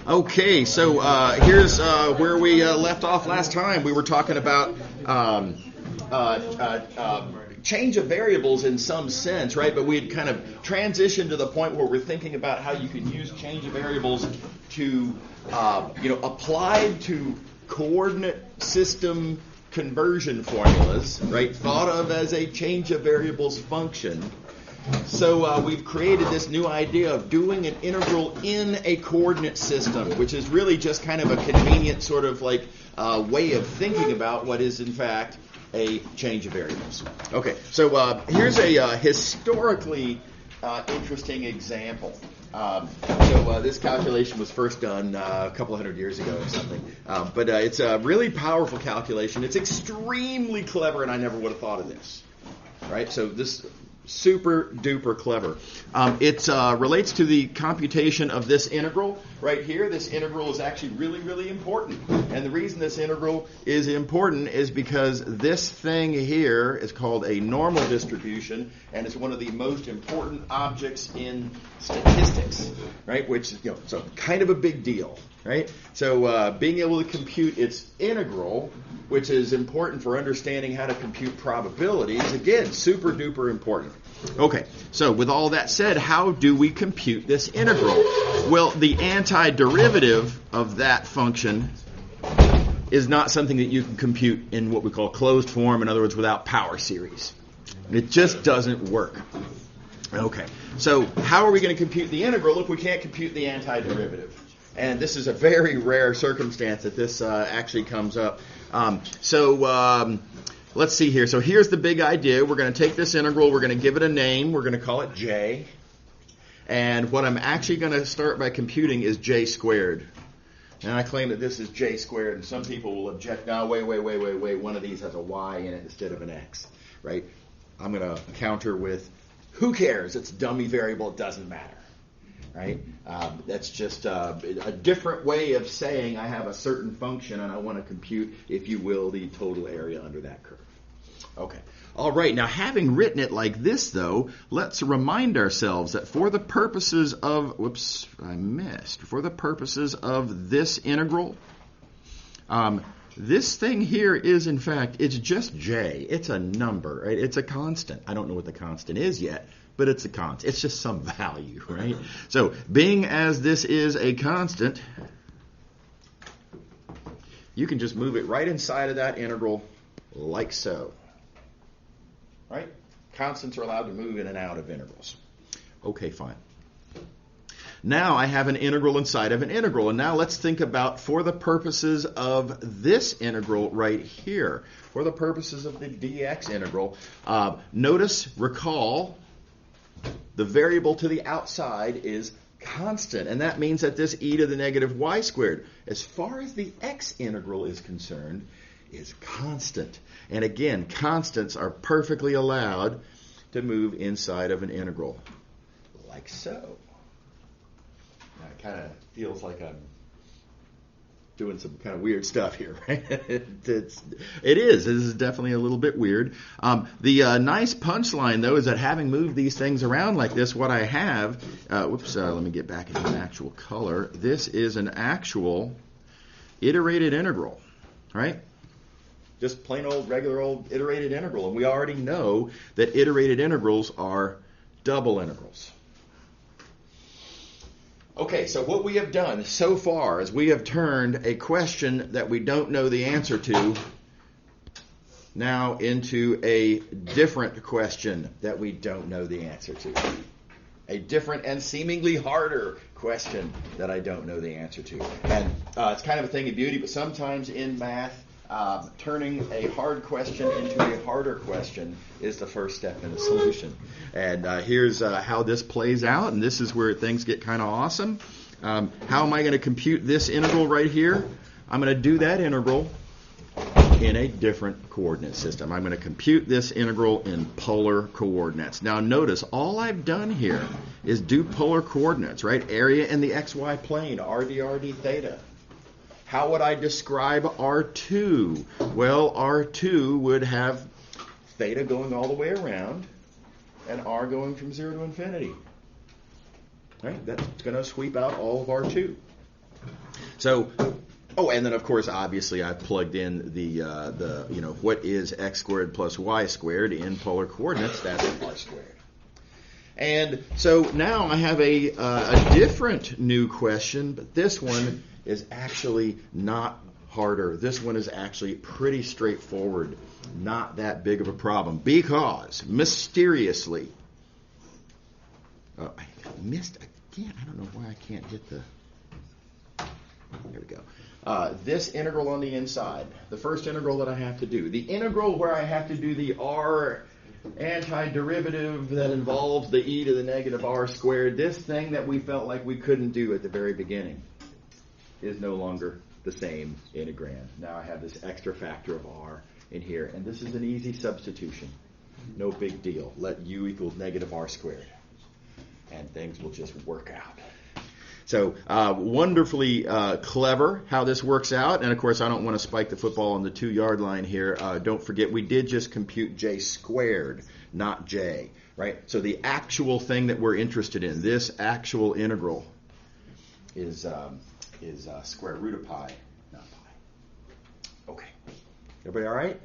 Okay, so here's where we left off last time. We were talking about change of variables in some sense, right? But we had kind of transitioned to the point where we're thinking about how you can use change of variables to, applied to coordinate system conversion formulas, right? Thought of as a change of variables function. So we've created this new idea of doing an integral in a coordinate system, which is really just kind of a convenient sort of like way of thinking about what is in fact a change of variables. Okay, so here's a historically interesting example. So this calculation was first done a couple hundred years ago or something. But it's a really powerful calculation. It's extremely clever, and I never would have thought of this. Right? So this super duper clever. It relates to the computation of this integral right here. This integral is actually really, really important. And the reason this integral is important is because this thing here is called a normal distribution, and it's one of the most important objects in statistics, right? Which is, so kind of a big deal, right? So being able to compute its integral, which is important for understanding how to compute probabilities, again, super duper important. Okay, so with all that said, how do we compute this integral? Well, the antiderivative of that function is not something that you can compute in what we call closed form, in other words, without power series. It just doesn't work. Okay, so how are we going to compute the integral if we can't compute the antiderivative? And this is a very rare circumstance that this actually comes up. Let's see here. So here's the big idea. We're going to take this integral. We're going to give it a name. We're going to call it j. And what I'm actually going to start by computing is j squared. And I claim that this is j squared. And some people will object, no, wait. One of these has a y in it instead of an x. Right? I'm going to counter with, who cares? It's a dummy variable. It doesn't matter. Right? That's just a different way of saying I have a certain function and I want to compute, if you will, the total area under that curve. Okay. All right. Now, having written it like this, though, let's remind ourselves that for the purposes of, for the purposes of this integral, this thing here is, in fact, it's just j. It's a number, right? It's a constant. I don't know what the constant is yet, but it's a constant. It's just some value, right? So, being as this is a constant, you can just move it right inside of that integral like so. Right? Constants are allowed to move in and out of integrals. Okay, fine. Now I have an integral inside of an integral. And now let's think about, for the purposes of this integral right here, for the purposes of the dx integral, recall, the variable to the outside is constant. And that means that this e to the negative y squared, as far as the x integral is concerned, is constant. And again, constants are perfectly allowed to move inside of an integral, like so. Now, it kind of feels like I'm doing some kind of weird stuff here, right? It is. This is definitely a little bit weird. The nice punchline, though, is that having moved these things around like this, what I have, let me get back into an actual color. This is an actual iterated integral, right? Just plain old, regular old iterated integral. And we already know that iterated integrals are double integrals. Okay, so what we have done so far is we have turned a question that we don't know the answer to now into a different question that we don't know the answer to. A different and seemingly harder question that I don't know the answer to. And it's kind of a thing of beauty, but sometimes in math, turning a hard question into a harder question is the first step in the solution. And here's how this plays out, and this is where things get kind of awesome. How am I going to compute this integral right here? I'm going to do that integral in a different coordinate system. I'm going to compute this integral in polar coordinates. Now notice, all I've done here is do polar coordinates, right? Area in the xy plane, r d theta. How would I describe R2? Well, R2 would have theta going all the way around and R going from 0 to infinity. Right? That's going to sweep out all of R2. So, oh, and then of course, obviously, I've plugged in the what is x squared plus y squared in polar coordinates? That's r squared. And so now I have a different new question, but this one is actually not harder. This one is actually pretty straightforward, not that big of a problem, because mysteriously, I missed again. I don't know why I can't hit the. There we go. This integral on the inside, the first integral that I have to do, the integral where I have to do the r antiderivative that involves the e to the negative r squared, this thing that we felt like we couldn't do at the very beginning is no longer the same integrand. Now I have this extra factor of r in here, and this is an easy substitution. No big deal. Let u equal negative r squared, and things will just work out. So wonderfully clever how this works out. And, of course, I don't want to spike the football on the 2-yard line here. Don't forget, we did just compute j squared, not j, right? So the actual thing that we're interested in, this actual integral, is square root of pi, not pi. Okay. Everybody all right?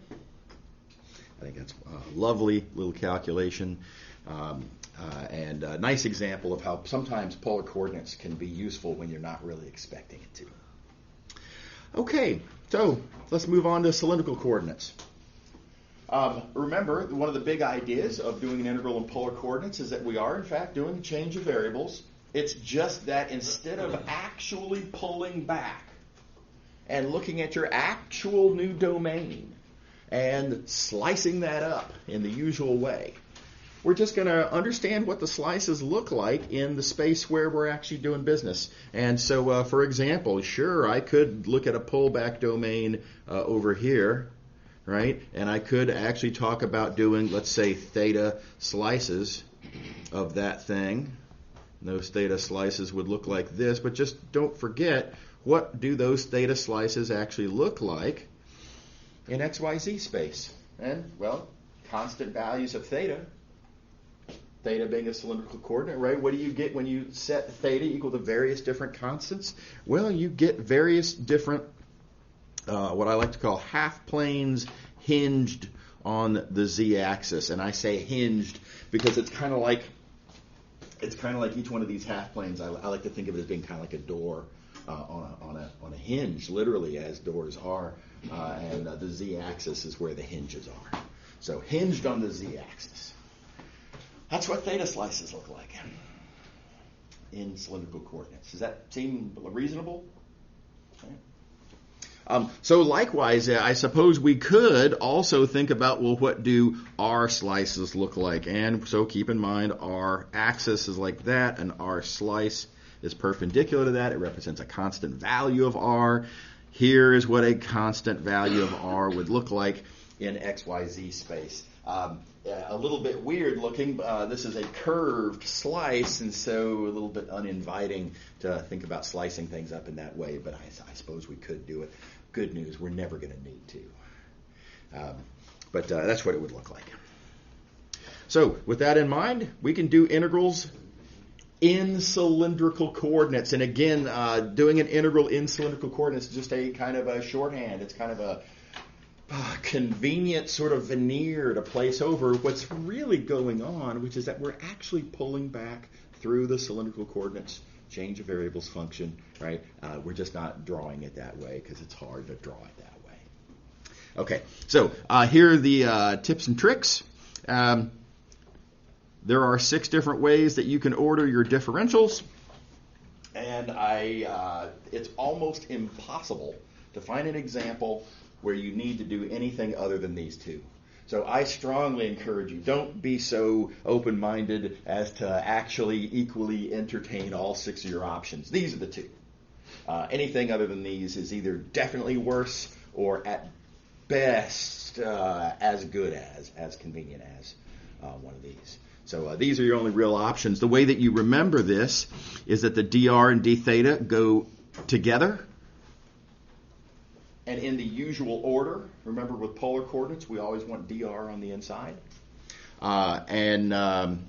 I think that's a lovely little calculation. And a nice example of how sometimes polar coordinates can be useful when you're not really expecting it to. Okay, so let's move on to cylindrical coordinates. Remember, one of the big ideas of doing an integral in polar coordinates is that we are, in fact, doing a change of variables. It's just that instead of actually pulling back and looking at your actual new domain and slicing that up in the usual way, we're just going to understand what the slices look like in the space where we're actually doing business. And so, for example, sure, I could look at a pullback domain over here, right? And I could actually talk about doing, let's say, theta slices of that thing. Those theta slices would look like this, but just don't forget, what do those theta slices actually look like in XYZ space? And, well, constant values of theta. Theta being a cylindrical coordinate, right? What do you get when you set theta equal to various different constants? Well, you get various different, what I like to call half planes hinged on the z-axis. And I say hinged because it's kind of like each one of these half planes. I like to think of it as being kind of like a door on a hinge, literally, as doors are. And the z-axis is where the hinges are. So hinged on the z-axis. That's what theta slices look like in cylindrical coordinates. Does that seem reasonable? Okay. So likewise, I suppose we could also think about, well, what do r slices look like? And so keep in mind, our axis is like that, and our slice is perpendicular to that. It represents a constant value of r. Here is what a constant value of r would look like in XYZ space. A little bit weird looking. This is a curved slice, and so a little bit uninviting to think about slicing things up in that way, but I suppose we could do it. Good news, we're never going to need to. But that's what it would look like. So with that in mind, we can do integrals in cylindrical coordinates. And again, doing an integral in cylindrical coordinates is just a kind of a shorthand. It's kind of a convenient sort of veneer to place over what's really going on, which is that we're actually pulling back through the cylindrical coordinates change of variables function, right? We're just not drawing it that way because it's hard to draw it that way. Okay, so here are the tips and tricks. There are 6 different ways that you can order your differentials, and it's almost impossible to find an example where you need to do anything other than these 2. So I strongly encourage you, don't be so open-minded as to actually equally entertain all 6 of your options. These are the 2. Anything other than these is either definitely worse or at best as good as convenient as one of these. So these are your only real options. The way that you remember this is that the dr and d theta go together and in the usual order. Remember, with polar coordinates, we always want dr on the inside. And then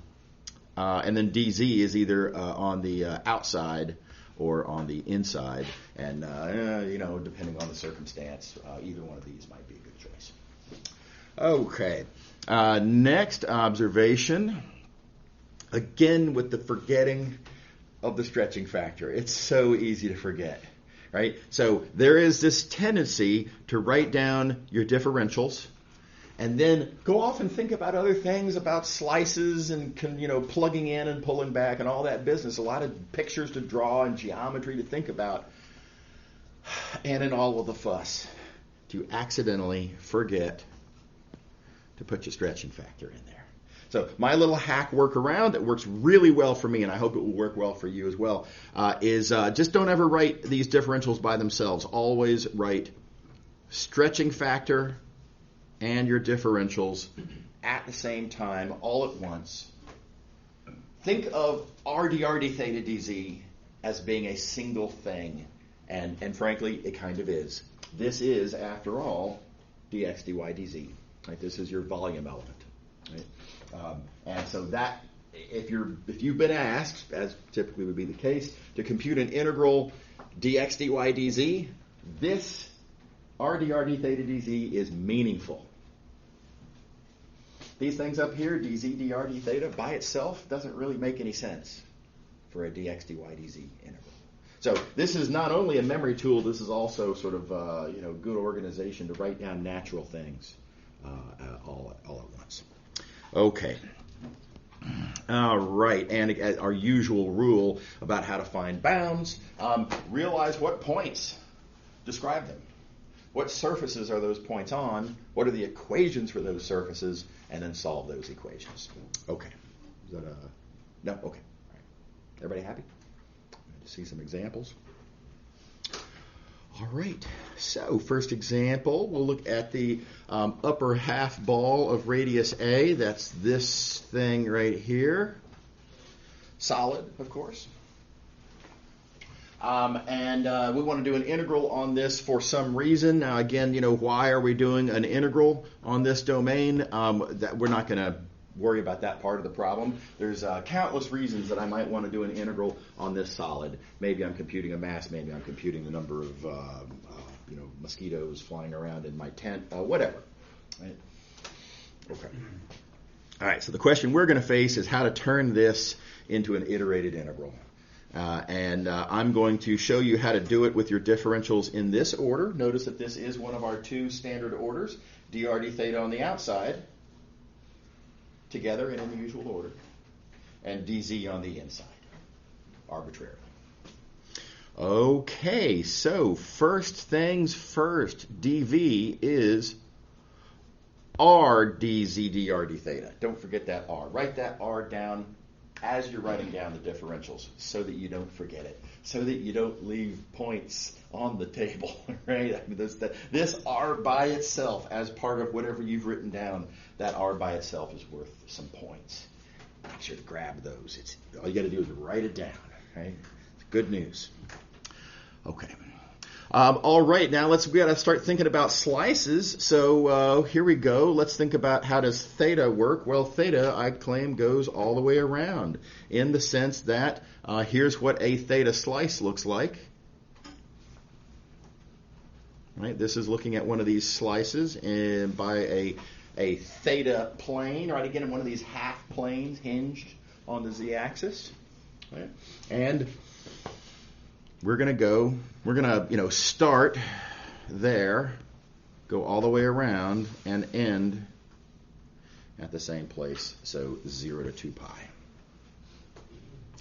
dz is either on the outside or on the inside. And, depending on the circumstance, either one of these might be a good choice. Okay. Next observation, again with the forgetting of the stretching factor. It's so easy to forget, right? So there is this tendency to write down your differentials and then go off and think about other things, about slices and plugging in and pulling back and all that business. A lot of pictures to draw and geometry to think about. And in all of the fuss, to accidentally forget to put your stretching factor in there. So my little hack workaround that works really well for me, and I hope it will work well for you as well, is just don't ever write these differentials by themselves. Always write stretching factor and your differentials at the same time, all at once. Think of r d theta dz as being a single thing, and frankly, it kind of is. This is, after all, dx dy dz. Right? This is your volume element. Right? And so that, if you've been asked, as typically would be the case, to compute an integral dx dy dz, this r d theta dz is meaningful. These things up here, dz dr d theta, by itself doesn't really make any sense for a dx dy dz integral. So this is not only a memory tool, this is also sort of good organization to write down natural things all at once. Okay. All right, and our usual rule about how to find bounds, realize what points describe them. What surfaces are those points on? What are the equations for those surfaces? And then solve those equations. Okay. Is that no? Okay. All right. Everybody happy? To see some examples. All right. So first example, we'll look at the upper half ball of radius A. That's this thing right here. Solid, of course. And we want to do an integral on this for some reason. Now, again, why are we doing an integral on this domain? That we're not going to worry about that part of the problem. There's countless reasons that I might want to do an integral on this solid. Maybe I'm computing a mass. Maybe I'm computing the number of mosquitoes flying around in my tent. Whatever. Right? Okay. All right. So the question we're going to face is how to turn this into an iterated integral. And I'm going to show you how to do it with your differentials in this order. Notice that this is one of our two standard orders, dr d theta on the outside, together and in the usual order, and dz on the inside, arbitrarily. Okay, so first things first, dv is r dz dr d theta. Don't forget that r. Write that r down as you're writing down the differentials so that you don't forget it, so that you don't leave points on the table, right? I mean, this r by itself, as part of whatever you've written down, that r by itself is worth some points. Make sure to grab those. All you got to do is write it down, right? It's good news. Okay. All right, now we got to start thinking about slices. So here we go. Let's think about how does theta work. Well, theta, I claim, goes all the way around in the sense that here's what a theta slice looks like. Right, this is looking at one of these slices and by a theta plane. Right, again, one of these half planes hinged on the z-axis. Right, and we're going to start there, go all the way around, and end at the same place, so 0 to 2 pi.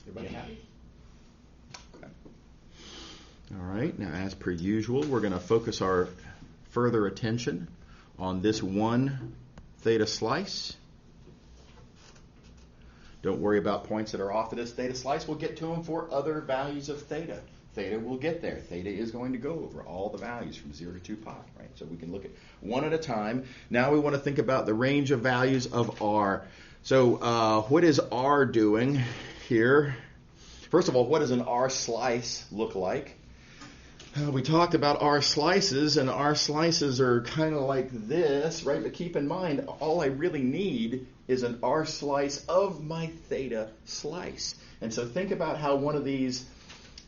Everybody happy? Okay. All right, now as per usual, we're going to focus our further attention on this one theta slice. Don't worry about points that are off of this theta slice. We'll get to them for other values of theta. Theta will get there. Theta is going to go over all the values from 0 to 2 pi, right? So we can look at one at a time. Now we want to think about the range of values of r. So what is r doing here? First of all, what does an r slice look like? We talked about r slices, and r slices are kind of like this, right? But keep in mind, all I really need is an r slice of my theta slice. And so think about how one of these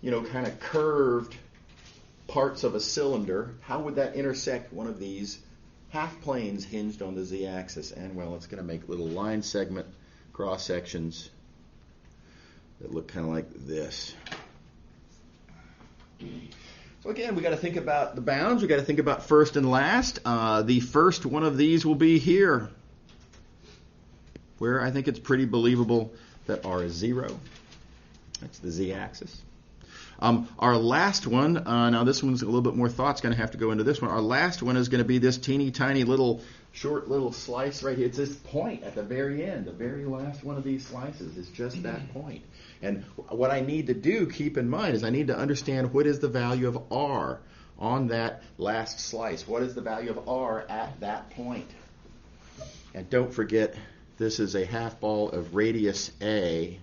kind of curved parts of a cylinder, how would that intersect one of these half planes hinged on the z-axis? And, well, it's going to make little line segment cross sections that look kind of like this. So again, we got to think about the bounds. We got to think about first and last. The first one of these will be here, where I think it's pretty believable that r is 0. That's the z-axis. Our last one, now this one's a little bit more thought's going to have to go into this one. Our last one is going to be this teeny tiny little short little slice right here. It's this point at the very end. The very last one of these slices is just that point. And what I need to do, keep in mind, is I need to understand what is the value of r on that last slice. What is the value of r at that point? And don't forget, this is a half ball of radius a.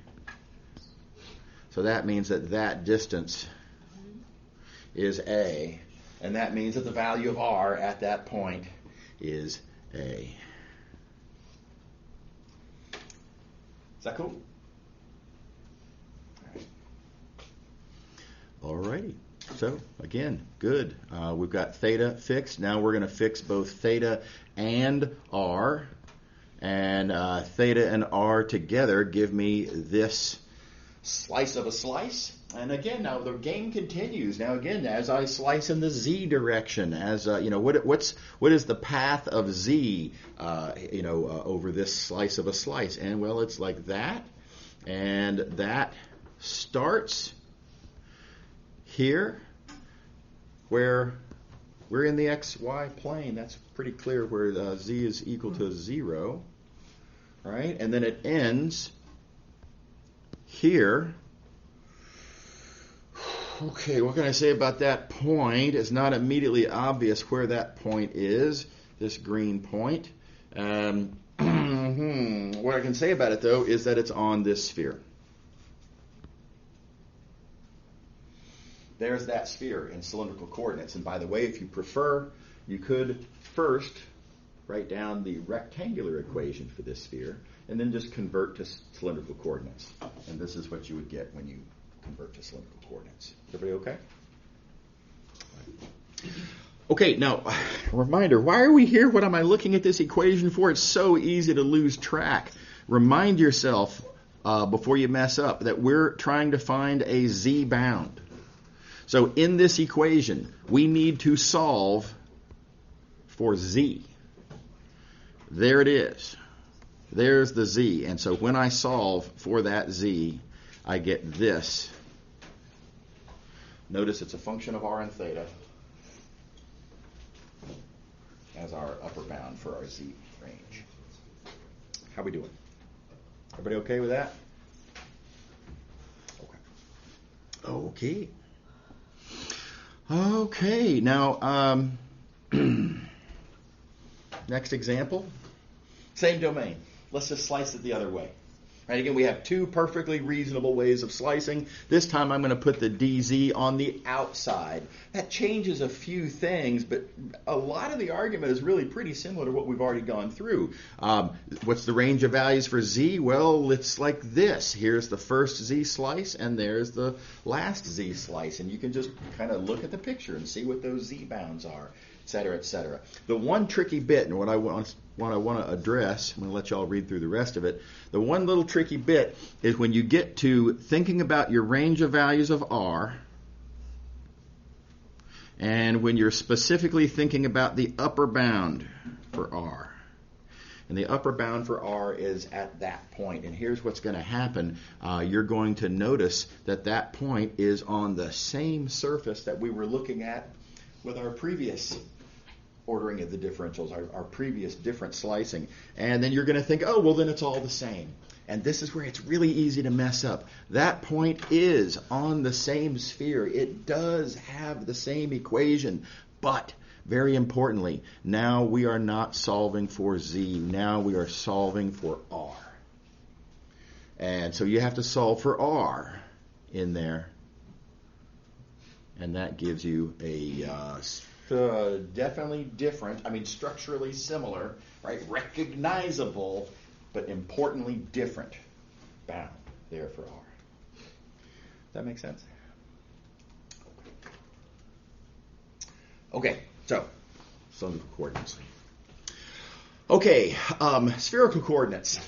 So that means that that distance is a. And that means that the value of r at that point is a. Is that cool? All righty. So, again, good. We've got theta fixed. Now we're going to fix both theta and r. And theta and r together give me this slice of a slice. And again, now the game continues. Now again, as I slice in the z direction, as what is the path of z, over this slice of a slice? And well, it's like that, and that starts here, where we're in the xy plane. That's pretty clear where z is equal to 0, right? And then it ends here. Okay, what can I say about that point? It's not immediately obvious where that point is, this green point. What I can say about it, though, is that it's on this sphere. There's that sphere in cylindrical coordinates. And by the way, if you prefer, you could first write down the rectangular equation for this sphere and then just convert to cylindrical coordinates. And this is what you would get when you convert to cylindrical coordinates. Everybody okay? Okay, now, reminder, why are we here? What am I looking at this equation for? It's so easy to lose track. Remind yourself, before you mess up, that we're trying to find a z-bound. So in this equation, we need to solve for z. There it is. There's the z. And so when I solve for that z, I get this. Notice it's a function of r and theta as our upper bound for our z range. How we doing? Everybody okay with that? Okay. Okay, now, next example, same domain. Let's just slice it the other way. Right, again, we have two perfectly reasonable ways of slicing. This time I'm going to put the dz on the outside. That changes a few things, but a lot of the argument is really pretty similar to what we've already gone through. What's the range of values for z? Well, it's like this. Here's the first z slice, and there's the last z slice. And you can just kind of look at the picture and see what those z bounds are, et cetera, et cetera. The one tricky bit, and what I want to address, I'm going to let you all read through the rest of it. The one little tricky bit is when you get to thinking about your range of values of r, and when you're specifically thinking about the upper bound for r. And the upper bound for r is at that point. And here's what's going to happen. You're going to notice that that point is on the same surface that we were looking at with our previous ordering of the differentials, our previous different slicing. And then you're going to think, oh, well, then it's all the same. And this is where it's really easy to mess up. That point is on the same sphere. It does have the same equation, but very importantly, now we are not solving for z. Now we are solving for r. And so you have to solve for r in there. And that gives you a definitely different, structurally similar, right? Recognizable, but importantly different bound there for r. That make sense? Okay, so cylindrical coordinates. Okay, spherical coordinates.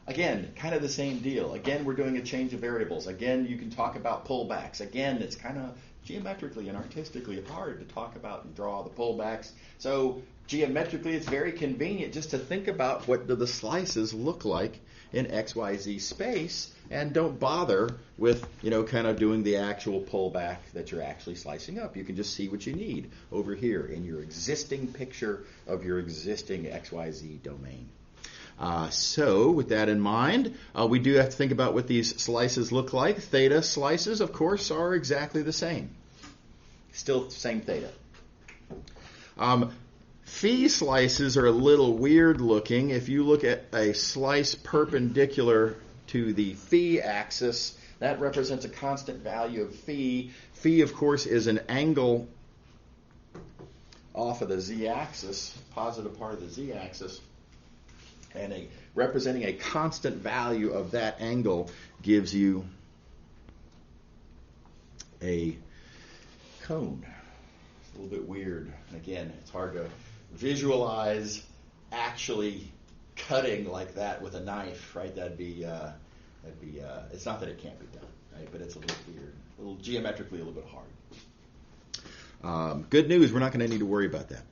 Again, kind of the same deal. Again, we're doing a change of variables. Again, you can talk about pullbacks. Again, it's kind of geometrically and artistically hard to talk about and draw the pullbacks. So geometrically, it's very convenient just to think about what do the slices look like in XYZ space, and don't bother with, kind of doing the actual pullback that you're actually slicing up. You can just see what you need over here in your existing picture of your existing XYZ domain. So with that in mind, we do have to think about what these slices look like. Theta slices, of course, are exactly the same. Still the same theta. Phi slices are a little weird looking. If you look at a slice perpendicular to the phi axis, that represents a constant value of phi. Phi, of course, is an angle off of the z-axis, positive part of the z-axis. And representing a constant value of that angle gives you a cone. It's a little bit weird. And again, it's hard to visualize actually cutting like that with a knife, right? That'd be it's not that it can't be done, right? But it's a little weird, a little geometrically a little bit hard. Good news, we're not going to need to worry about that.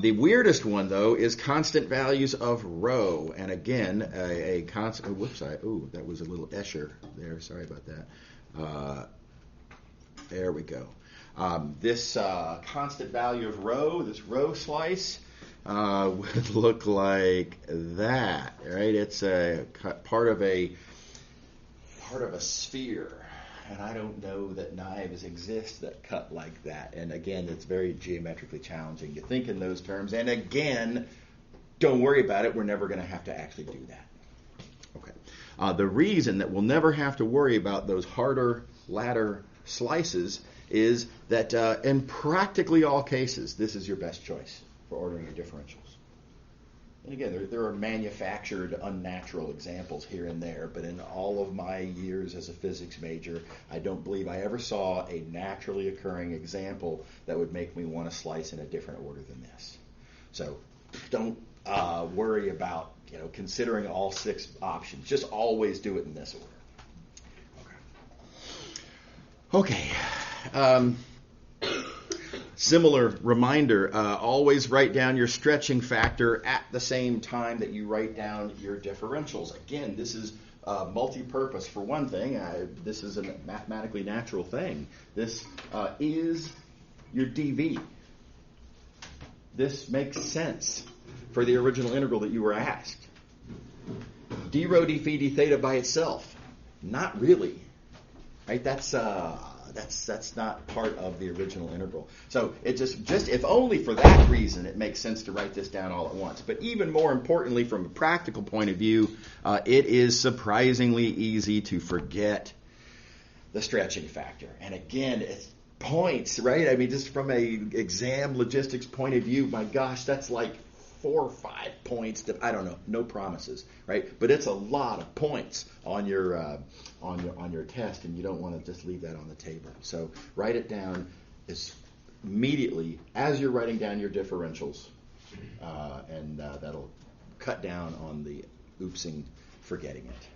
The weirdest one, though, is constant values of rho. And again, a constant... that was a little Escher there. Sorry about that. There we go. This constant value of rho, this rho slice, would look like that, right? It's a part of a sphere. And I don't know that knives exist that cut like that. And again, it's very geometrically challenging to think in those terms. And again, don't worry about it. We're never going to have to actually do that. Okay. The reason that we'll never have to worry about those harder ladder slices is that in practically all cases, this is your best choice for ordering your differentials. And again, there are manufactured unnatural examples here and there, but in all of my years as a physics major, I don't believe I ever saw a naturally occurring example that would make me want to slice in a different order than this. So don't worry about considering all 6 options. Just always do it in this order. Okay. Similar reminder, always write down your stretching factor at the same time that you write down your differentials. Again, this is multi-purpose. For one thing, this is a mathematically natural thing. This is your dv. This makes sense for the original integral that you were asked. D rho d phi d theta by itself, not really. Right? That's not part of the original integral. So it just if only for that reason it makes sense to write this down all at once. But even more importantly, from a practical point of view, it is surprisingly easy to forget the stretching factor. And again, it's points, right? I mean, just from a exam logistics point of view, my gosh, that's like 4 or 5 points that I don't know, no promises, right? But it's a lot of points on your test, and you don't want to just leave that on the table. So write it down as immediately as you're writing down your differentials, and that'll cut down on the oopsing forgetting it,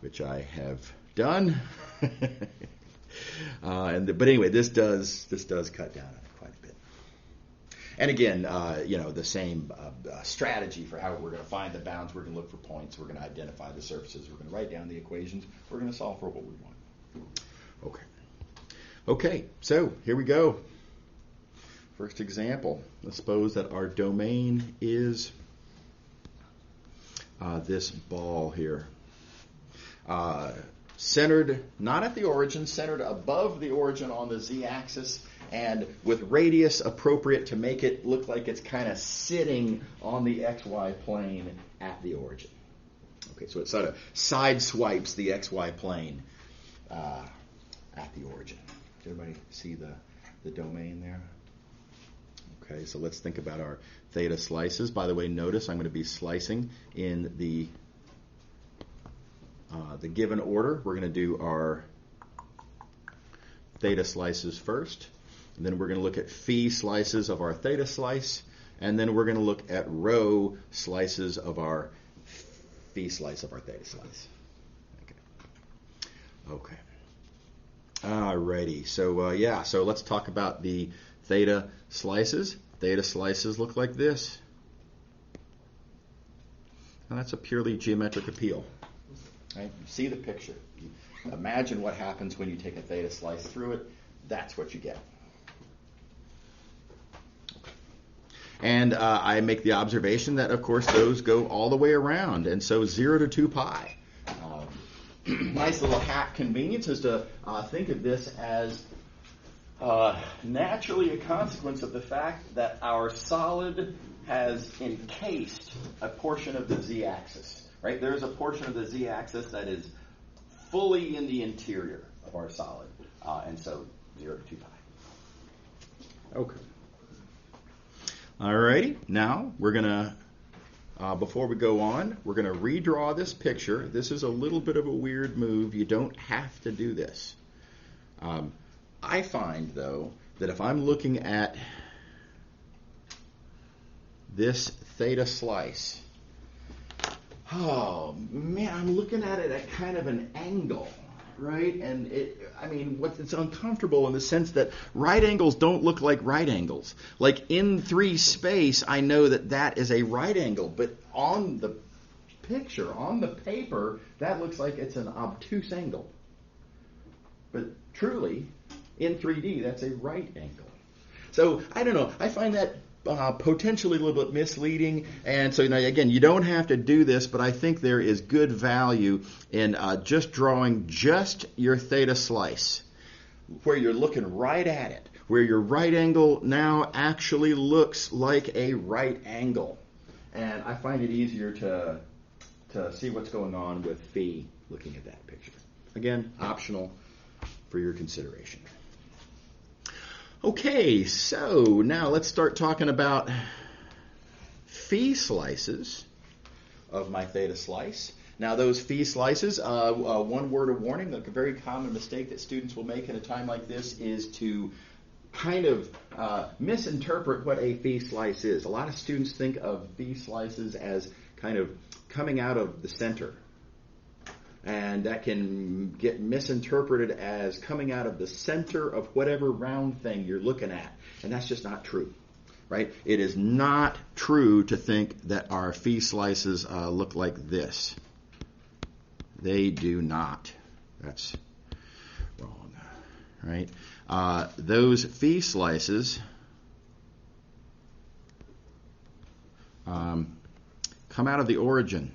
which I have done. But anyway, this does cut down on it quite a bit. And again, the same strategy for how we're going to find the bounds. We're going to look for points. We're going to identify the surfaces. We're going to write down the equations. We're going to solve for what we want. Okay, so here we go. First example. Let's suppose that our domain is this ball here. Centered, not at the origin, centered above the origin on the z-axis, and with radius appropriate to make it look like it's kind of sitting on the xy plane at the origin. Okay, so it sort of side swipes the xy plane at the origin. Does everybody see the domain there? Okay, so let's think about our theta slices. By the way, notice I'm going to be slicing in the given order. We're going to do our theta slices first. And then we're going to look at phi slices of our theta slice. And then we're going to look at rho slices of our phi slice of our theta slice. Okay. Alrighty. So, so let's talk about the theta slices. Theta slices look like this. Now that's a purely geometric appeal. Right? You see the picture. You imagine what happens when you take a theta slice through it. That's what you get. And I make the observation that, of course, those go all the way around. And so 0 to 2 pi. Nice little hack convenience is to think of this as naturally a consequence of the fact that our solid has encased a portion of the z-axis. Right? There's a portion of the z-axis that is fully in the interior of our solid. And so 0 to 2 pi. Okay. Alrighty, now we're going to, before we go on, we're going to redraw this picture. This is a little bit of a weird move. You don't have to do this. I find, though, that if I'm looking at this theta slice, oh man, I'm looking at it at kind of an angle. Right? And it's uncomfortable in the sense that right angles don't look like right angles. Like in 3 space, I know that that is a right angle, but on the picture, on the paper, that looks like it's an obtuse angle. But truly, in 3D, that's a right angle. So, I don't know, I find that potentially a little bit misleading, and so again, you don't have to do this, but I think there is good value in just drawing just your theta slice, where you're looking right at it, where your right angle now actually looks like a right angle, and I find it easier to see what's going on with phi looking at that picture. Again, optional for your consideration. Okay, so now let's start talking about phi slices of my theta slice. Now those phi slices, one word of warning, a very common mistake that students will make in a time like this is to kind of misinterpret what a phi slice is. A lot of students think of phi slices as kind of coming out of the center. And that can get misinterpreted as coming out of the center of whatever round thing you're looking at. And that's just not true, right? It is not true to think that our phi slices look like this. They do not. That's wrong, right? Those phi slices come out of the origin.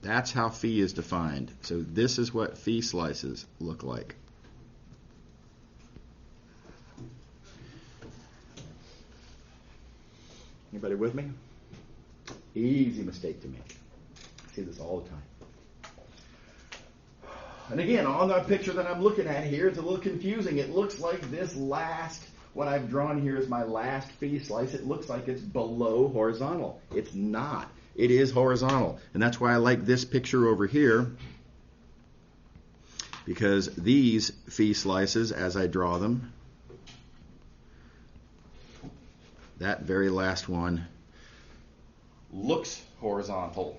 That's how phi is defined. So this is what phi slices look like. Anybody with me? Easy mistake to make. I see this all the time. And again, on the picture that I'm looking at here, it's a little confusing. It looks like this last, what I've drawn here is my last phi slice. It looks like it's below horizontal. It's not. It is horizontal. And that's why I like this picture over here, because these phi slices, as I draw them, that very last one looks horizontal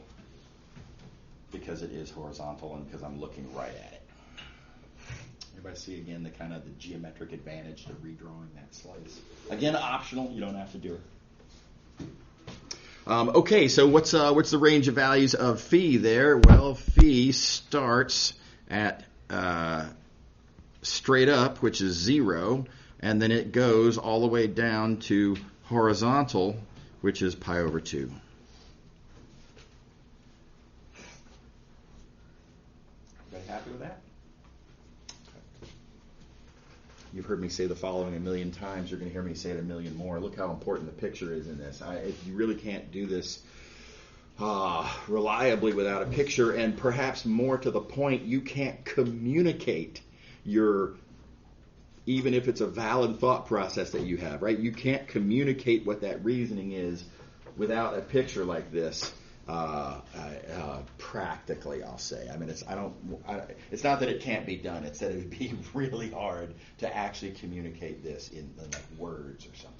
because it is horizontal and because I'm looking right at it. Everybody see again the kind of the geometric advantage to redrawing that slice? Again, optional. You don't have to do it. Okay, so what's the range of values of phi there? Well, phi starts at straight up, which is 0, and then it goes all the way down to horizontal, which is pi over 2. Everybody happy with that? You've heard me say the following a million times. You're going to hear me say it a million more. Look how important the picture is in this. You really can't do this reliably without a picture, and perhaps more to the point, you can't communicate your, even if it's a valid thought process that you have, right? You can't communicate what that reasoning is without a picture like this. practically, I'll say. I mean, it's not that it can't be done. It's that it would be really hard to actually communicate this in like words or something.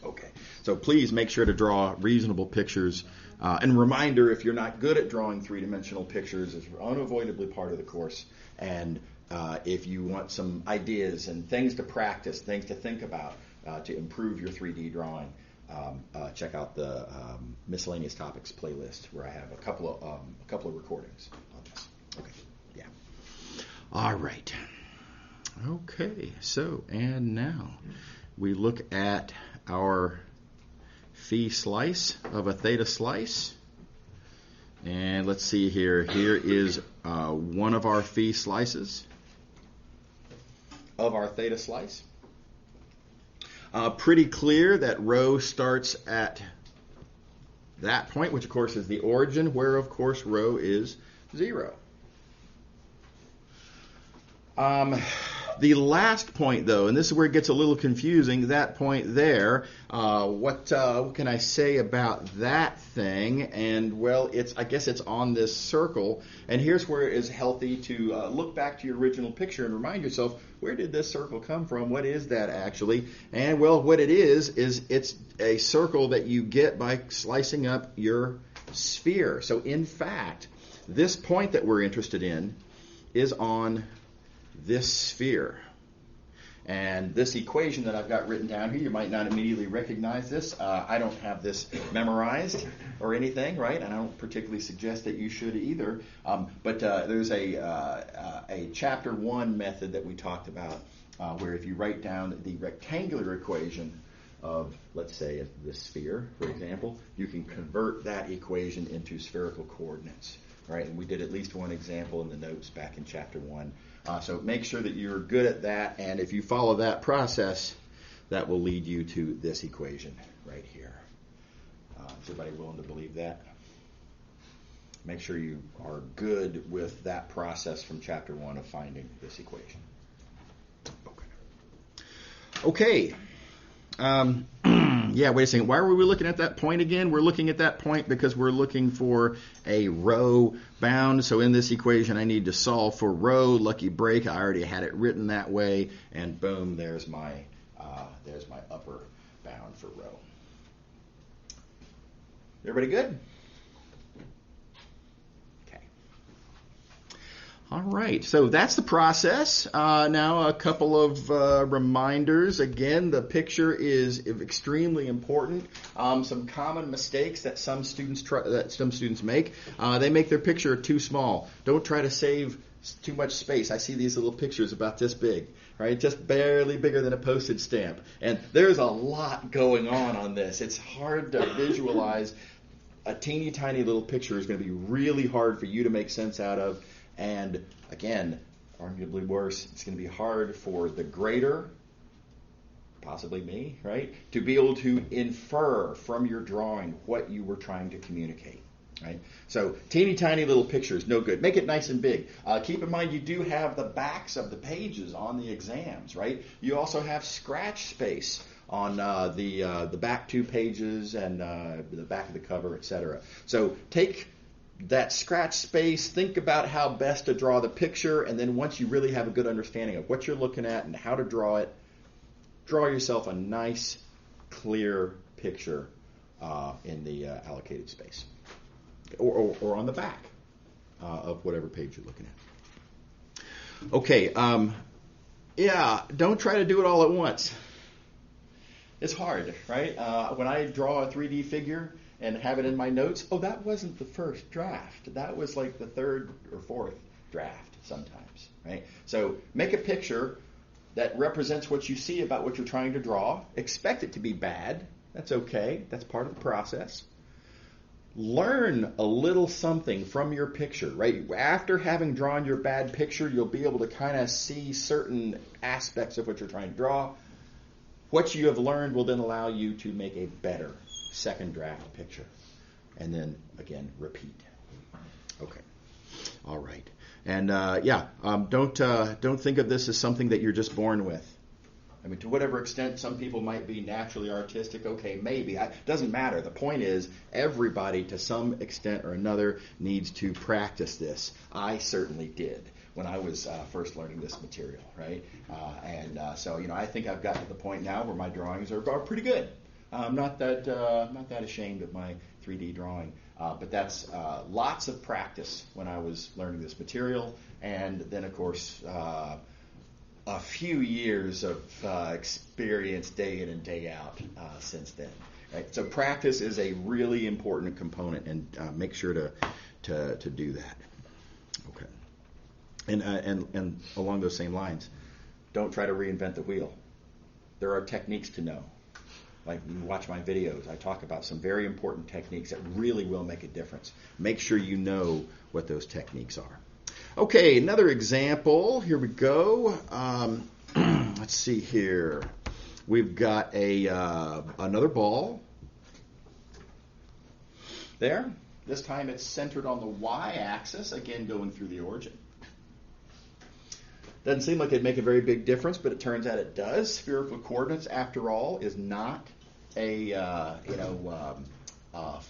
Okay, so please make sure to draw reasonable pictures. And reminder, if you're not good at drawing three-dimensional pictures, it's unavoidably part of the course. And if you want some ideas and things to practice, things to think about to improve your 3D drawing, check out the miscellaneous topics playlist where I have a couple of recordings on this. Okay, yeah. All right. Okay. So and now we look at our phi slice of a theta slice, and let's see here. Here is one of our phi slices of our theta slice. Pretty clear that rho starts at that point, which of course is the origin, where of course rho is 0. The last point, though, and this is where it gets a little confusing, that point there, what can I say about that thing? And, well, I guess it's on this circle. And here's where it is healthy to look back to your original picture and remind yourself, where did this circle come from? What is that actually? And, well, what it is it's a circle that you get by slicing up your sphere. So, in fact, this point that we're interested in is on this sphere. And this equation that I've got written down here, you might not immediately recognize this. I don't have this memorized or anything, right? And I don't particularly suggest that you should either. But there's a chapter 1 method that we talked about where if you write down the rectangular equation of, let's say, the sphere, for example, you can convert that equation into spherical coordinates, right? And we did at least one example in the notes back in chapter 1. So make sure that you're good at that, and if you follow that process, that will lead you to this equation right here. Is everybody willing to believe that? Make sure you are good with that process from chapter 1 of finding this equation. Okay. Yeah, wait a second. Why were we looking at that point again? We're looking at that point because we're looking for a rho bound. So in this equation, I need to solve for rho. Lucky break. I already had it written that way. And boom, there's my upper bound for rho. Everybody good? All right, so that's the process. Now a couple of reminders. Again, the picture is extremely important. Some common mistakes that some students make. They make their picture too small. Don't try to save too much space. I see these little pictures about this big, right? Just barely bigger than a postage stamp. And there's a lot going on this. It's hard to visualize. A teeny tiny little picture is going to be really hard for you to make sense out of. And again, arguably worse, it's going to be hard for the grader, possibly me, right, to be able to infer from your drawing what you were trying to communicate, right? So teeny tiny little pictures, no good. Make it nice and big. Keep in mind you do have the backs of the pages on the exams, right? You also have scratch space on the back 2 pages and the back of the cover, etc. So take that scratch space, think about how best to draw the picture, and then once you really have a good understanding of what you're looking at and how to draw it, draw yourself a nice, clear picture in the allocated space. Or on the back of whatever page you're looking at. Okay, don't try to do it all at once. It's hard, right? When I draw a 3D figure and have it in my notes, that wasn't the first draft. That was like the 3rd or 4th draft sometimes, right? So make a picture that represents what you see about what you're trying to draw. Expect it to be bad. That's okay. That's part of the process. Learn a little something from your picture, right? After having drawn your bad picture, you'll be able to kind of see certain aspects of what you're trying to draw. What you have learned will then allow you to make a better second draft picture, and then again repeat. Okay, all right, and don't think of this as something that you're just born with. I mean, to whatever extent some people might be naturally artistic, okay, maybe. It doesn't matter. The point is, everybody, to some extent or another, needs to practice this. I certainly did when I was first learning this material, right? So, I think I've gotten to the point now where my drawings are pretty good. I'm not that ashamed of my 3D drawing, but that's lots of practice when I was learning this material, and then, of course, a few years of experience day in and day out since then. Right? So practice is a really important component, and make sure to do that. Okay. And along those same lines, don't try to reinvent the wheel. There are techniques to know. Like, you watch my videos, I talk about some very important techniques that really will make a difference. Make sure you know what those techniques are. Okay, another example. Here we go. Let's see here. We've got another ball there. This time it's centered on the y-axis, again going through the origin. Doesn't seem like it'd make a very big difference, but it turns out it does. Spherical coordinates, after all, is not a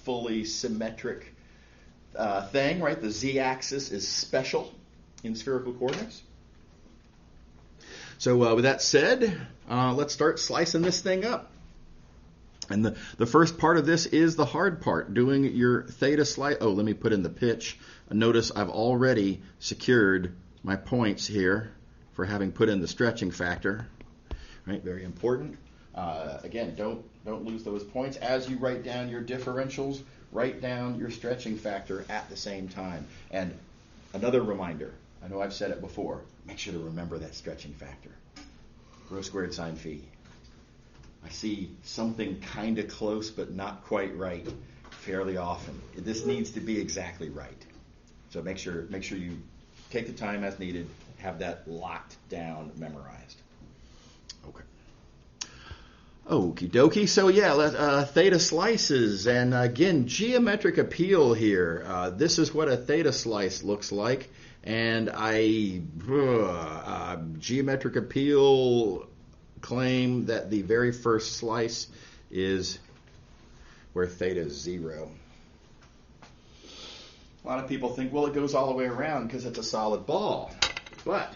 fully symmetric thing, right? The z-axis is special in spherical coordinates. So with that said, let's start slicing this thing up. And the first part of this is the hard part, doing your theta slice. Oh, let me put in the pitch. Notice I've already secured my points here for having put in the stretching factor. Right, very important. Again, don't lose those points. As you write down your differentials, write down your stretching factor at the same time. And another reminder, I know I've said it before, make sure to remember that stretching factor. Rho squared sine phi. I see something kind of close but not quite right fairly often. This needs to be exactly right. So make sure you take the time as needed, have that locked down, memorized. Okay. Okie dokie. So yeah, theta slices, and again, geometric appeal here. This is what a theta slice looks like, and geometric appeal claim that the very first slice is where theta is 0. A lot of people think, well, it goes all the way around because it's a solid ball, but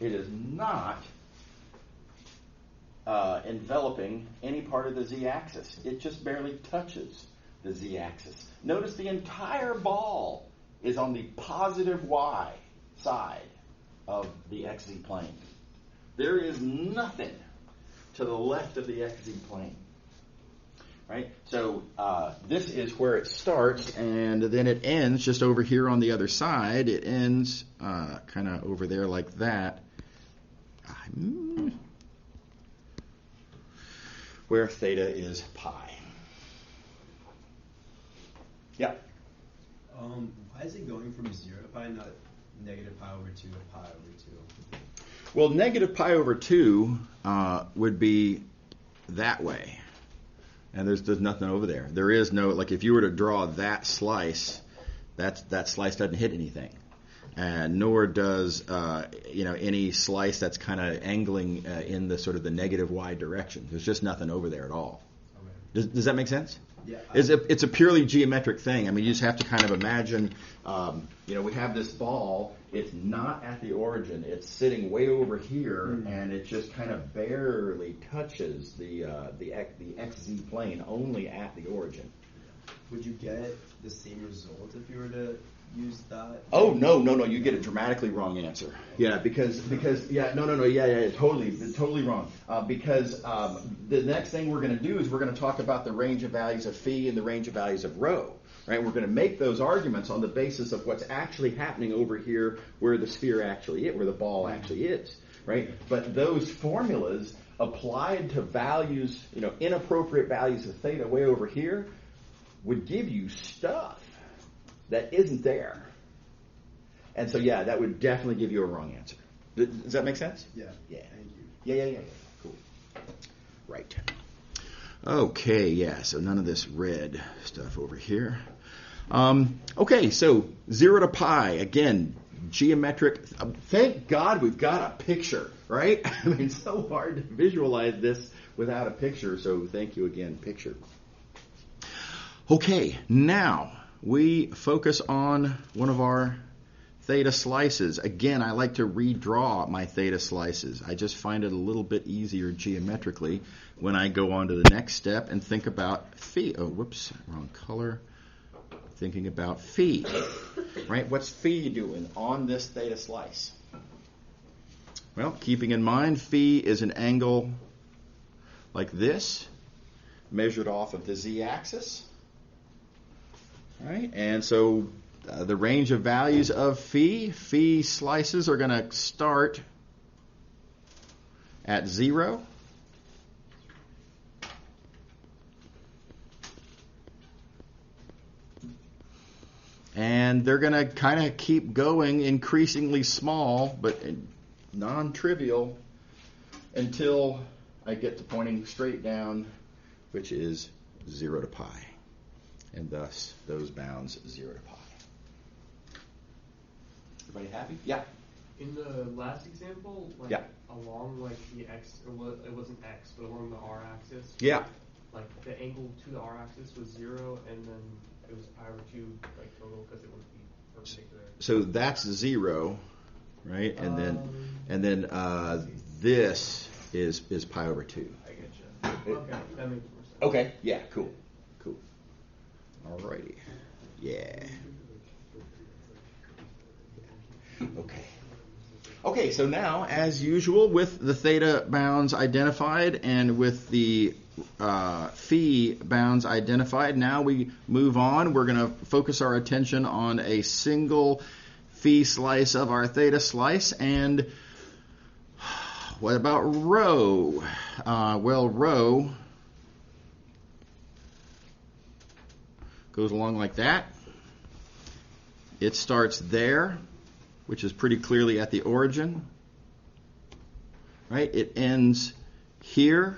it is not enveloping any part of the z-axis. It just barely touches the z-axis. Notice the entire ball is on the positive y side of the xz plane. There is nothing to the left of the xz plane. Right? So this is where it starts, and then it ends just over here on the other side. It ends kind of over there like that. Where theta is pi. Yeah? Why is it going from 0 to pi, not negative pi over 2 to pi over 2? Well, negative pi over 2 would be that way. And there's nothing over there. There is no, like if you were to draw that slice, that slice doesn't hit anything. And nor does any slice that's kind of angling in the sort of the negative y direction. There's just nothing over there at all. Okay. Does that make sense? Yeah. It's a purely geometric thing. I mean, you just have to kind of imagine, we have this ball. It's not at the origin. It's sitting way over here, and it just kind of barely touches the xz plane, only at the origin. Would you get the same result if you were to use that? Oh, no, you get a dramatically wrong answer. Yeah, because totally wrong. Because the next thing we're going to do is we're going to talk about the range of values of phi and the range of values of rho. Right? We're going to make those arguments on the basis of what's actually happening over here where the sphere actually is, where the ball actually is. Right? But those formulas applied to values, inappropriate values of theta way over here would give you stuff that isn't there. And so, yeah, that would definitely give you a wrong answer. Does that make sense? Yeah. Yeah. Thank you. Yeah. Cool. Right. Okay, yeah, so none of this red stuff over here. Okay, so 0 to pi, again, geometric. Thank God we've got a picture, right? I mean, it's so hard to visualize this without a picture, so thank you again, picture. Okay, now we focus on one of our theta slices. Again, I like to redraw my theta slices. I just find it a little bit easier geometrically when I go on to the next step and think about phi. Oh, whoops, wrong color. Thinking about phi, right? What's phi doing on this theta slice? Well, keeping in mind, phi is an angle like this, measured off of the z-axis, right? And so the range of values of phi slices are going to start at 0. And they're going to kind of keep going increasingly small, but non-trivial, until I get to pointing straight down, which is 0 to pi. And thus, those bounds 0 to pi. Everybody happy? Yeah. In the last example, like yeah. along like the x, it wasn't x, but along the r-axis. Yeah. Like the angle to the r-axis was 0, and then it was pi over 2 like total because it wouldn't be perpendicular. So that's 0, right? And then this is pi over 2. I get you. Okay, that makes more sense. Okay. Yeah. Cool. Alrighty. Yeah. Okay, so now, as usual, with the theta bounds identified and with the phi bounds identified, now we move on. We're going to focus our attention on a single phi slice of our theta slice. And what about rho? Well, rho goes along like that. It starts there, which is pretty clearly at the origin, right? It ends here,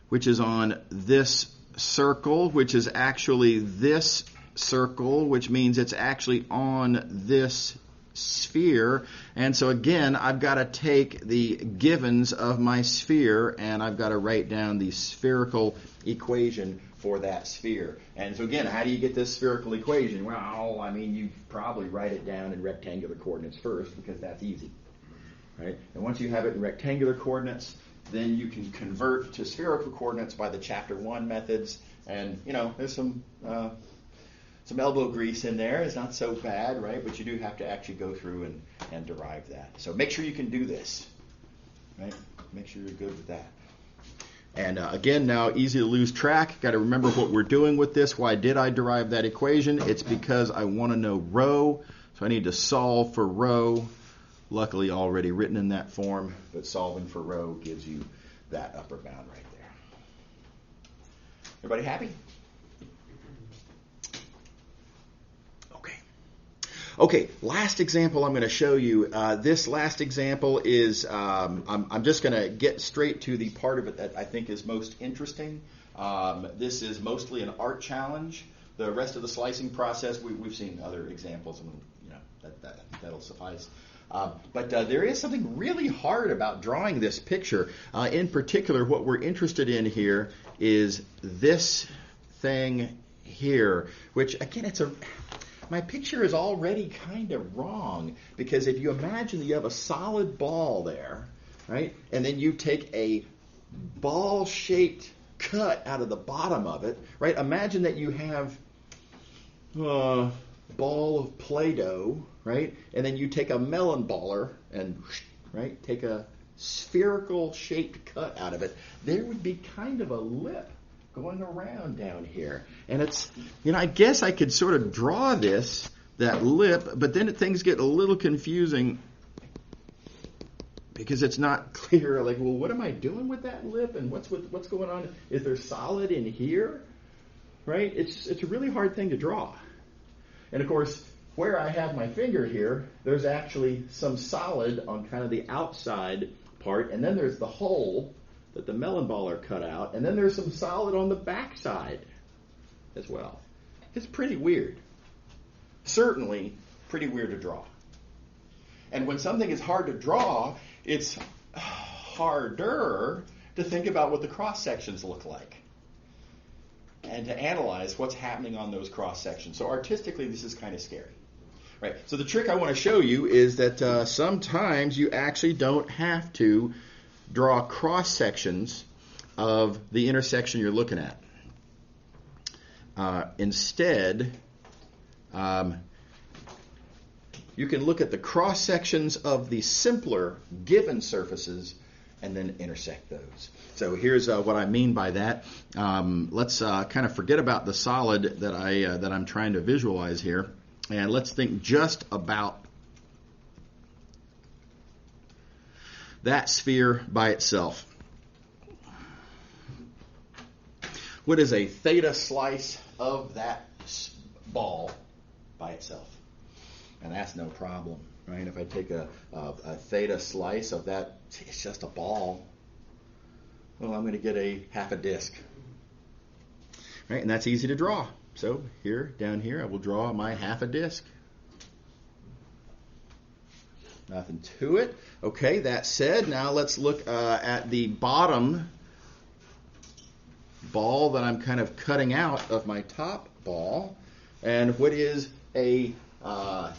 which is on this circle, which is actually this circle, which means it's actually on this sphere. And so again, I've got to take the givens of my sphere, and I've got to write down the spherical equation for that sphere. And so again, how do you get this spherical equation? Well, I mean, you probably write it down in rectangular coordinates first, because that's easy, right? And once you have it in rectangular coordinates, then you can convert to spherical coordinates by the chapter 1 methods. And, you know, there's some elbow grease in there. It's not so bad, right? But you do have to actually go through and derive that. So make sure you can do this, right? Make sure you're good with that. And again, now easy to lose track. Got to remember what we're doing with this. Why did I derive that equation? It's because I want to know rho. So I need to solve for rho. Luckily already written in that form, but solving for rho gives you that upper bound right there. Everybody happy? Okay, last example I'm going to show you. This last example is, I'm just going to get straight to the part of it that I think is most interesting. This is mostly an art challenge. The rest of the slicing process, we've seen other examples, and you know that'll suffice. But there is something really hard about drawing this picture. In particular, what we're interested in here is this thing here, which again, my picture is already kind of wrong, because if you imagine that you have a solid ball there, right, and then you take a ball-shaped cut out of the bottom of it, right, imagine that you have a ball of Play-Doh, right, and then you take a melon baller and, right, take a spherical-shaped cut out of it. There would be kind of a lip going around down here. And it's, you know, I guess I could sort of draw that lip, but then things get a little confusing because it's not clear, like, well, what am I doing with that lip, and what's going on? Is there solid in here? Right? It's a really hard thing to draw. And of course, where I have my finger here, there's actually some solid on kind of the outside part, and then there's the hole that the melon baller cut out, and then there's some solid on the backside as well. It's pretty weird. Certainly pretty weird to draw. And when something is hard to draw, it's harder to think about what the cross sections look like and to analyze what's happening on those cross sections. So artistically, this is kind of scary. Right. So the trick I want to show you is that sometimes you actually don't have to draw cross sections of the intersection you're looking at. Instead, you can look at the cross sections of the simpler given surfaces and then intersect those. So here's what I mean by that. Let's kind of forget about the solid that I'm trying to visualize here, and let's think just about that sphere by itself. What is a theta slice of that ball by itself? And that's no problem, right? If I take a theta slice of that, it's just a ball. Well, I'm going to get a half a disk, right? And that's easy to draw. So here, down here, I will draw my half a disk. Nothing to it. Okay, that said, now let's look at the bottom ball that I'm kind of cutting out of my top ball. And what is a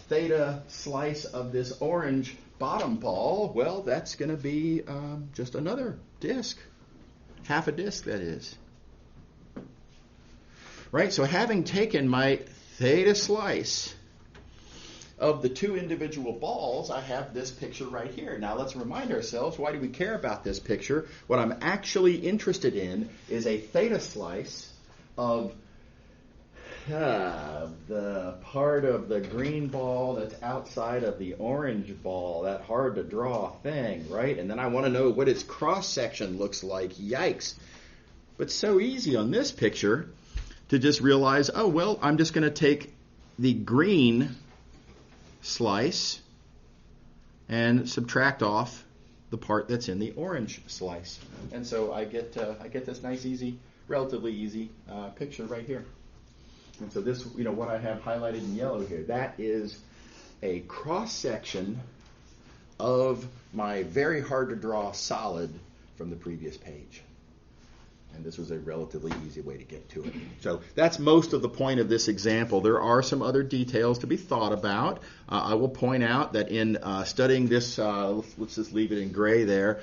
theta slice of this orange bottom ball? Well, that's going to be just another disk. Half a disk, that is. Right, so having taken my theta slice of the two individual balls, I have this picture right here. Now let's remind ourselves, why do we care about this picture? What I'm actually interested in is a theta slice of the part of the green ball that's outside of the orange ball, that hard to draw thing, right? And then I want to know what its cross section looks like. Yikes. But so easy on this picture to just realize, oh, well, I'm just going to take the green slice and subtract off the part that's in the orange slice. And so I get this nice, easy, relatively easy picture right here. And so this, what I have highlighted in yellow here, that is a cross-section of my very hard-to-draw solid from the previous page. And this was a relatively easy way to get to it. So that's most of the point of this example. There are some other details to be thought about. I will point out that in studying this, let's just leave it in gray there,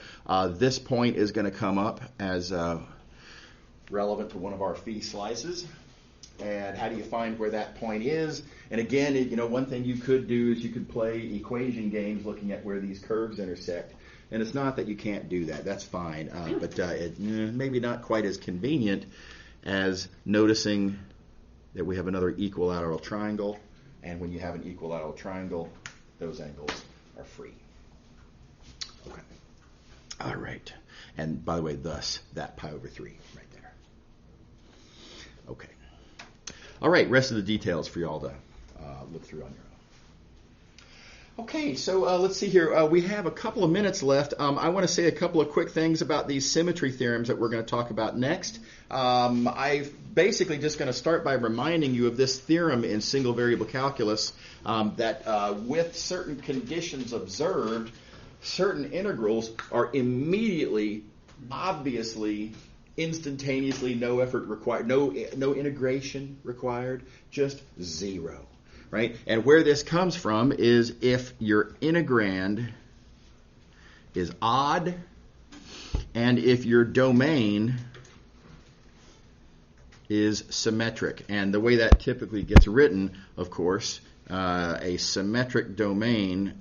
this point is going to come up as relevant to one of our phi slices. And how do you find where that point is? And again, one thing you could do is you could play equation games looking at where these curves intersect. And it's not that you can't do that. That's fine. But it maybe not quite as convenient as noticing that we have another equilateral triangle. And when you have an equilateral triangle, those angles are free. Okay. All right. And by the way, thus, that pi over 3 right there. Okay. All right, rest of the details for you all to look through on your own. Okay, so let's see here. We have a couple of minutes left. I want to say a couple of quick things about these symmetry theorems that we're going to talk about next. I'm basically just going to start by reminding you of this theorem in single variable calculus that with certain conditions observed, certain integrals are immediately, obviously, instantaneously, no effort required, no integration required, just zero, right? And where this comes from is if your integrand is odd and if your domain is symmetric. And the way that typically gets written, of course, a symmetric domain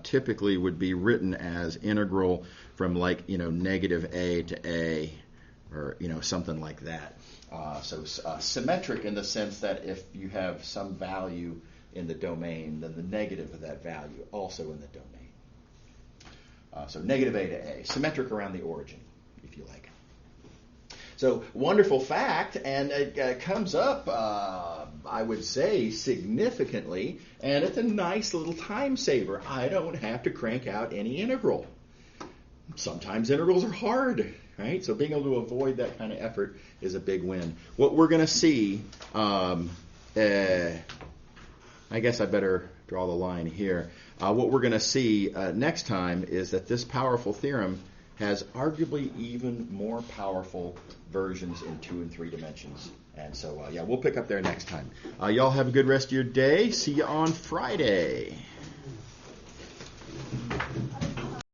typically would be written as integral from negative a to a, or something like that. So symmetric in the sense that if you have some value in the domain, then the negative of that value also in the domain. So negative a to a, symmetric around the origin, if you like. So wonderful fact, and it comes up, I would say, significantly, and it's a nice little time saver. I don't have to crank out any integral. Sometimes integrals are hard, right? So being able to avoid that kind of effort is a big win. What we're going to see, I guess I better draw the line here. what we're going to see next time is that this powerful theorem has arguably even more powerful versions in 2 and 3 dimensions. And so, we'll pick up there next time. Y'all have a good rest of your day. See you on Friday.